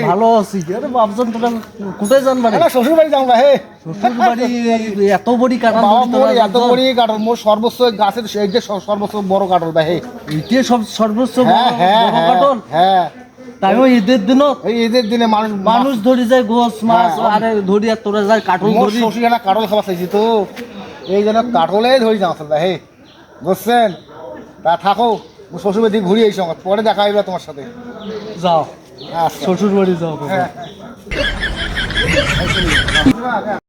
ভালো আছি। আরে বাপজন তোরা কোথায় যান? মানে শ্বশুর বাড়ি যাও না হে। শ্বশুর বাড়ি? এত বড়ি কাঁঠাল? এত বড়ি কাঁঠাল মোর সর্বোচ্চ গাছের এই যে সর্বোচ্চ বড় কাঁঠাল ভাই। এইটা সব সর্বোচ্চ হ্যাঁ হ্যাঁ কাঁঠাল? হ্যাঁ। তাই ওই ঈদের দিন, এই ঈদের দিনে মানুষ ধরি যায় গোস মাছ, আরে ধরি আর তোরা যায় কাঁঠাল ধরি। শ্বশুর একটা কাঁঠাল খাওয়া চাইছি তো, এই জন্য কাঁঠালে ধরি যাও ভাই হে, বুঝছেন? তা থাকো, শ্বশুর বাড়ি ঘুরিয়ে এই সময় পরে দেখা হইবে তোমার সাথে। যাও আচ্ছা শ্বশুর বাড়ি যাও। হ্যাঁ।